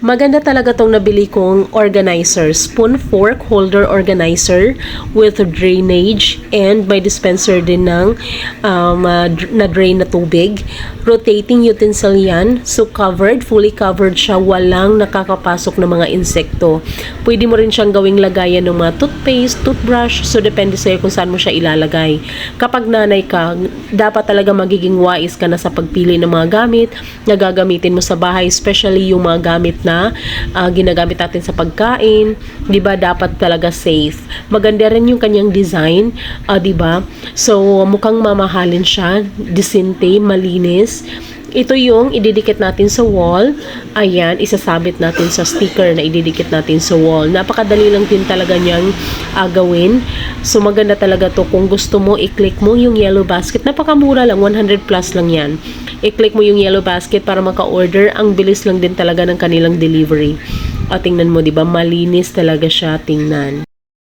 Maganda talaga tong nabili kong organizer, spoon fork holder organizer with drainage and may dispenser din ng na drain na tubig. Rotating utensil yan, so covered, fully covered siya, walang nakakapasok na mga insekto. Pwede mo rin siyang gawing lagayan ng mga toothpaste, toothbrush, so depende sa'yo kung saan mo siya ilalagay. Kapag nanay ka, dapat talaga magiging wise ka na sa pagpili ng mga gamit na gagamitin mo sa bahay, especially yung mga gamit na ginagamit natin sa pagkain, 'di ba? Dapat talaga safe. Maganda rin yung kanyang design, 'di ba? So mukhang mamahalin siya, disente, malinis. Ito yung ididikit natin sa wall. Ayan, isasabit natin sa sticker na ididikit natin sa wall. Napakadali lang din talaga niyang gawin. So maganda talaga to. Kung gusto mo, i-click mo yung yellow basket. Napakamura lang, 100 plus lang yan. I-click mo yung yellow basket para maka-order. Ang bilis lang din talaga ng kanilang delivery. Tingnan mo, 'di ba? Malinis talaga siya tingnan.